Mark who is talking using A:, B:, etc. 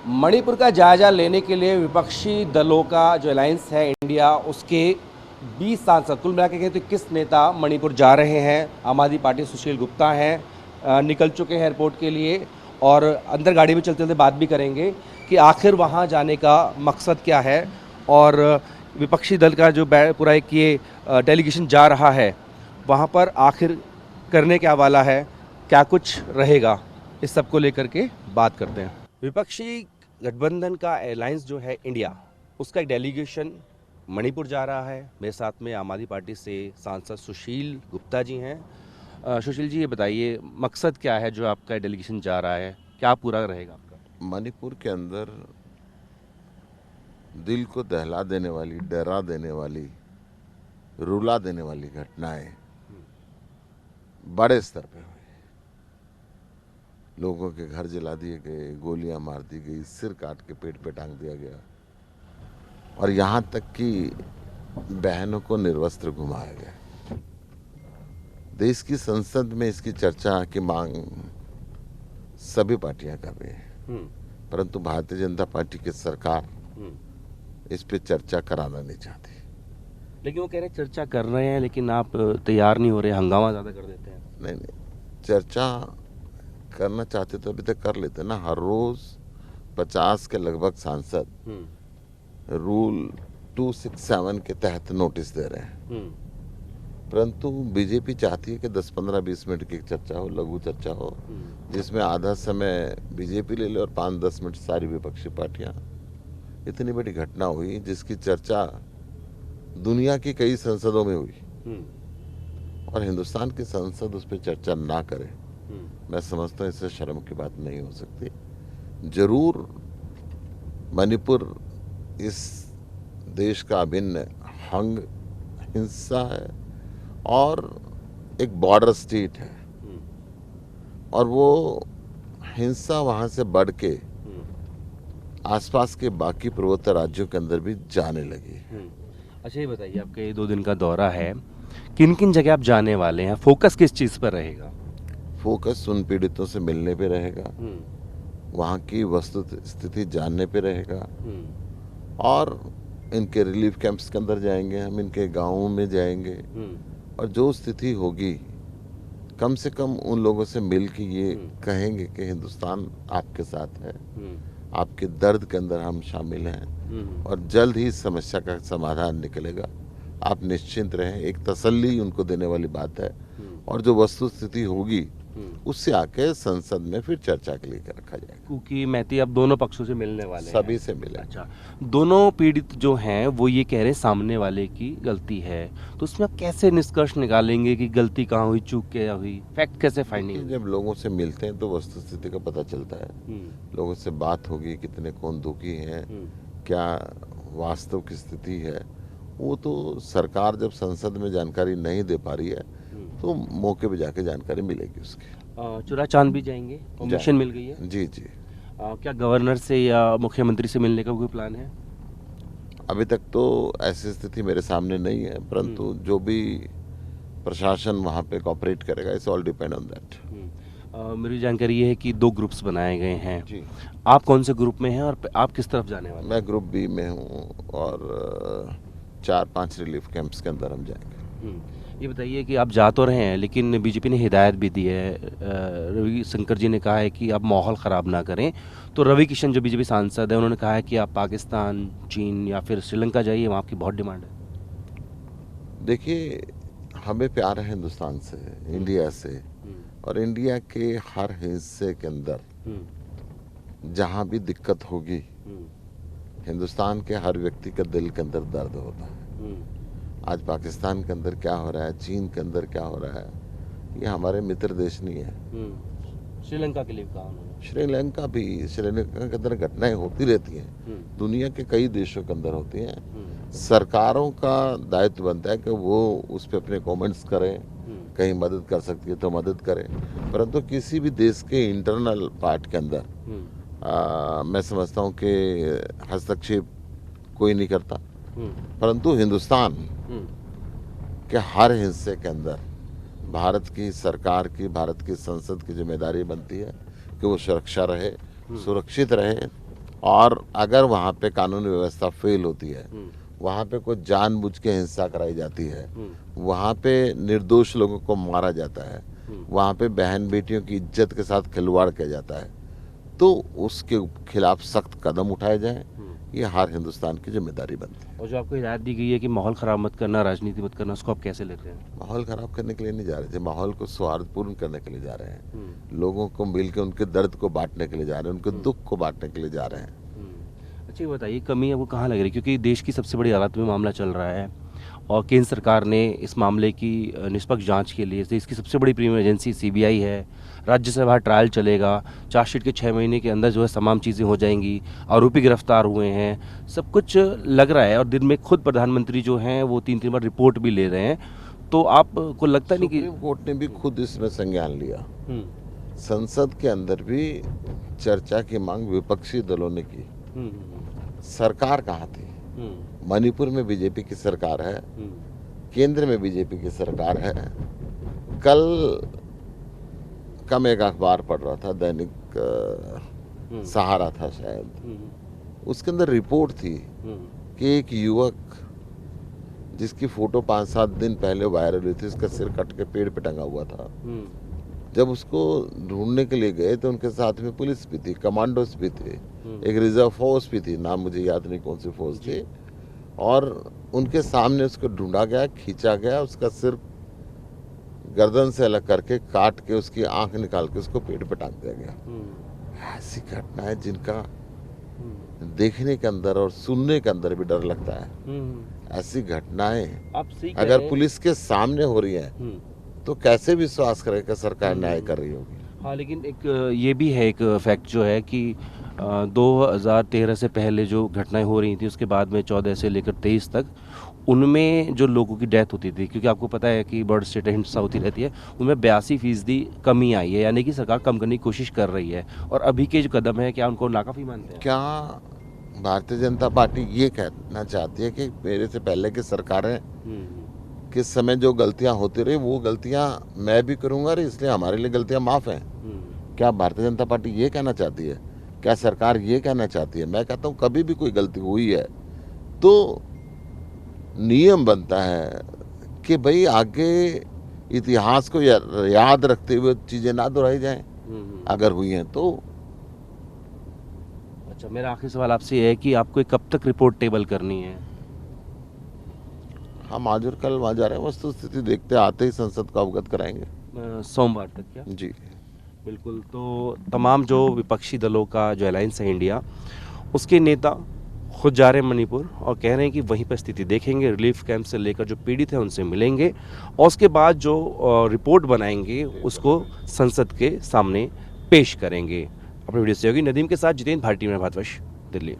A: मणिपुर का जायजा लेने के लिए विपक्षी दलों का जो अलायंस है इंडिया, उसके 20 सांसद, कुल मिला के कहें तो 21 नेता मणिपुर जा रहे हैं। आम आदमी पार्टी सुशील गुप्ता हैं, निकल चुके हैं एयरपोर्ट के लिए और अंदर गाड़ी में चलते चलते बात भी करेंगे कि आखिर वहां जाने का मकसद क्या है और विपक्षी दल का जो पूरा एक ये डेलीगेशन जा रहा है वहां पर आखिर करने क्या वाला है, क्या कुछ रहेगा, इस सब को लेकर के बात करते हैं। विपक्षी गठबंधन का अलायंस जो है इंडिया, उसका एक डेलीगेशन मणिपुर जा रहा है। मेरे साथ में आम आदमी पार्टी से सांसद सुशील गुप्ता जी हैं। सुशील जी, ये बताइए मकसद क्या है जो आपका डेलीगेशन जा रहा है, क्या पूरा रहेगा आपका?
B: मणिपुर के अंदर दिल को दहला देने वाली, डरा देने वाली, रुला देने वाली घटनाएं बड़े स्तर पे हुई। लोगों के घर जला दिए गए, गोलियां मार दी गई, सिर काट के पेट पे टांग दिया गया और यहाँ तक कि बहनों को निर्वस्त्र घुमाया गया। देश की संसद में इसकी चर्चा की मांग सभी पार्टियां कर रही हैं, परंतु भारतीय जनता पार्टी की सरकार इस पे चर्चा कराना नहीं चाहती।
A: लेकिन वो कह रहे हैं चर्चा कर रहे हैं, लेकिन आप तैयार नहीं हो रहे, हंगामा ज़्यादा कर देते हैं।
B: नहीं, चर्चा करना चाहते तो अभी तक कर लेते ना। हर रोज 50 के लगभग सांसद रूल 267 के तहत नोटिस दे रहे हैं, परंतु बीजेपी चाहती है कि 10-15-20 मिनट की चर्चा हो, लघु चर्चा हो, जिसमें आधा समय बीजेपी ले ले और 5-10 मिनट सारी विपक्षी पार्टियां। इतनी बड़ी घटना हुई जिसकी चर्चा दुनिया की कई संसदों में हुई और हिंदुस्तान की संसद उस पर चर्चा ना करे, मैं समझता हूँ इससे शर्म की बात नहीं हो सकती। जरूर मणिपुर इस देश का अभिन्न अंग, हिस्सा है और एक बॉर्डर स्टेट है और वो हिंसा वहाँ से बढ़ के आसपास के बाकी पूर्वोत्तर राज्यों के अंदर भी जाने लगी।
A: अच्छा, ये बताइए आपका ये 2 दिन का दौरा है, किन किन जगह आप जाने वाले हैं, फोकस किस चीज़ पर रहेगा?
B: फोकस उन पीड़ितों से मिलने पे रहेगा, वहाँ की वस्तु स्थिति जानने पे रहेगा और इनके रिलीफ कैंप्स के अंदर जाएंगे, हम इनके गाँवों में जाएंगे और जो स्थिति होगी कम से कम उन लोगों से मिल के ये कहेंगे कि हिंदुस्तान आपके साथ है, आपके दर्द के अंदर हम शामिल हैं और जल्द ही इस समस्या का समाधान निकलेगा, आप निश्चिंत रहें। एक तसल्ली उनको देने वाली बात है और जो वस्तु स्थिति होगी उससे आके संसद में फिर चर्चा के लिए रखा जाएगा।
A: क्योंकि मैती अब दोनों पक्षों से मिलने वाले हैं।
B: सभी से मिले।
A: अच्छा, दोनों पीड़ित जो हैं वो ये कह रहे हैं सामने वाले की गलती है, तो उसमें आप कैसे निष्कर्ष निकालेंगे कि गलती कहाँ हुई, चूक क्या हुई, फैक्ट कैसे फाइंडिंग?
B: जब लोगों से मिलते हैं तो वस्तु स्थिति का पता चलता है, लोगों से बात होगी, कितने कौन दुखी हैं, क्या वास्तव की स्थिति है, वो तो सरकार जब संसद में जानकारी नहीं दे पा रही है तो मौके पे जाके जानकारी मिलेगी उसकी।
A: चुराचांद भी जाएंगे, परमिशन मिल गई है?
B: जी जी।
A: क्या गवर्नर से या मुख्यमंत्री से मिलने का कोई प्लान है?
B: अभी तक तो ऐसी स्थिति मेरे सामने नहीं है, परंतु जो भी प्रशासन वहाँ पे कोऑपरेट करेगा, it's all depend on that.
A: मेरी जानकारी ये है कि 2 ग्रुप्स बनाए गए हैं
B: जी।
A: आप कौन से ग्रुप में हैं और आप किस तरफ जाने वाले हैं?
B: मैं ग्रुप बी में हूँ और 4-5 रिलीफ कैंप्स के अंदर हम जाएंगे।
A: ये बताइए कि आप जा तो रहे हैं, लेकिन बीजेपी ने हिदायत भी दी है, रवि शंकर जी ने कहा है कि आप माहौल ख़राब ना करें, तो रवि किशन जो बीजेपी सांसद है उन्होंने कहा है कि आप पाकिस्तान, चीन या फिर श्रीलंका जाइए, वहाँ आपकी बहुत डिमांड है।
B: देखिए, हमें प्यार है हिंदुस्तान से, इंडिया से, और इंडिया के हर हिस्से के अंदर जहाँ भी दिक्कत होगी, हिंदुस्तान के हर व्यक्ति का दिल के अंदर दर्द होता है। आज पाकिस्तान के अंदर क्या हो रहा है, चीन के अंदर क्या हो रहा है, ये हमारे मित्र देश नहीं है।
A: श्रीलंका के लिए कहा उन्होंने।
B: श्रीलंका के अंदर घटनाएं होती रहती हैं, दुनिया के कई देशों के अंदर होती हैं। सरकारों का दायित्व बनता है कि वो उस पर अपने कमेंट्स करें, कहीं मदद कर सकती है तो मदद करें, परंतु किसी भी देश के इंटरनल पार्ट के अंदर मैं समझता हूँ कि हस्तक्षेप कोई नहीं करता, परंतु हिंदुस्तान के हर हिस्से के अंदर भारत की सरकार की, भारत की संसद की जिम्मेदारी बनती है कि वो सुरक्षा रहे, सुरक्षित रहे और अगर वहाँ पे कानूनी व्यवस्था फेल होती है, वहाँ पे कोई जानबूझ के हिंसा कराई जाती है, वहाँ पे निर्दोष लोगों को मारा जाता है, वहाँ पे बहन बेटियों की इज्जत के साथ खिलवाड़ किया जाता है, तो उसके खिलाफ सख्त कदम उठाए जाएं, ये हर हिंदुस्तान की जिम्मेदारी बनती है।
A: और जो आपको हिदायत दी गई है कि माहौल ख़राब मत करना, राजनीति मत करना, उसको आप कैसे लेते हैं?
B: माहौल खराब करने के लिए नहीं जा रहे थे, माहौल को सौहार्दपूर्ण करने के लिए जा रहे हैं, लोगों को मिलकर उनके दर्द को बांटने के लिए जा रहे हैं, उनके दुख को बांटने के लिए जा रहे हैं।
A: अच्छा ये बताइए, कमी आपको कहाँ लग रही है? क्योंकि देश की सबसे बड़ी अदालत में मामला चल रहा है और केंद्र सरकार ने इस मामले की निष्पक्ष जांच के लिए इसकी सबसे बड़ी प्रीमियम एजेंसी सीबीआई है, राज्य से बाहर ट्रायल चलेगा, चार्जशीट के 6 महीने के अंदर जो है तमाम चीज़ें हो जाएंगी, आरोपी गिरफ्तार हुए हैं, सब कुछ लग रहा है और दिन में खुद प्रधानमंत्री जो हैं वो 3-3 बार रिपोर्ट भी ले रहे हैं, तो आपको लगता नहीं कि
B: सुप्रीम कोर्ट ने भी खुद इसमें संज्ञान लिया, संसद के अंदर भी चर्चा की मांग विपक्षी दलों ने की, सरकार कहाँ थी? मणिपुर में बीजेपी की सरकार है, केंद्र में बीजेपी की सरकार है। कल कम एक अखबार पढ़ रहा था, दैनिक सहारा था शायद, उसके अंदर रिपोर्ट थी कि एक युवक जिसकी फोटो 5-7 दिन पहले वायरल हुई थी, उसका सिर कट के पेड़ पे टंगा हुआ था, जब उसको ढूंढने के लिए गए तो उनके साथ में पुलिस भी थी, कमांडोज भी थे, एक रिजर्व फोर्स भी थी, नाम मुझे याद नहीं कौन सी फोर्स थी, और उनके सामने उसको ढूंढा गया, खींचा गया, उसका सिर गर्दन से अलग करके काट के उसकी आंख निकाल के उसको पेड़ पे टांग दिया गया। ऐसी घटनाएं जिनका देखने के अंदर और सुनने के अंदर भी डर लगता है, ऐसी घटनाएं
A: आप सही कह
B: अगर
A: रहे हैं।
B: पुलिस के सामने हो रही हैं तो कैसे विश्वास करे कि सरकार न्याय कर रही होगी?
A: हाँ, लेकिन एक ये भी है, एक फैक्ट जो है कि 2013 से पहले जो घटनाएं हो रही थी, उसके बाद में 14 से लेकर 23 तक, उनमें जो लोगों की डेथ होती थी, क्योंकि आपको पता है कि बर्ड स्टेट हिंसा होती रहती है, उनमें 82% कमी आई है, यानी कि सरकार कम करने की कोशिश कर रही है। और अभी के जो कदम है, क्या उनको नाकाफी मानते हैं?
B: क्या भारतीय जनता पार्टी ये कहना चाहती है कि मेरे से पहले की सरकारें किस समय जो गलतियां होती रही वो गलतियां मैं भी करूंगा और इसलिए हमारे लिए गलतियां माफ हैं? क्या भारतीय जनता पार्टी ये कहना चाहती है? क्या सरकार ये कहना चाहती है? मैं कहता हूं कभी भी कोई गलती हुई है तो नियम बनता है कि भाई आगे इतिहास को याद रखते हुए चीजें ना दोहराई जाएं, अगर हुई हैं तो।
A: अच्छा, मेरा आखिरी सवाल आपसे ये है कि आपको कब तक रिपोर्ट टेबल करनी है?
B: हम आज और कल वहाँ जा रहे हैं, वस्तु स्थिति देखते आते ही संसद को अवगत कराएंगे।
A: सोमवार तक क्या?
B: जी
A: बिल्कुल। तो तमाम जो विपक्षी दलों का जो अलायंस है इंडिया, उसके नेता खुद जा रहे हैं मणिपुर और कह रहे हैं कि वहीं पर स्थिति देखेंगे, रिलीफ कैंप से लेकर जो पीड़ित हैं उनसे मिलेंगे और उसके बाद जो रिपोर्ट बनाएंगे उसको संसद के सामने पेश करेंगे। अपने वीडियो सहयोगी नदीम के साथ जितेंद्र, भारतीय भारतवर्ष, दिल्ली।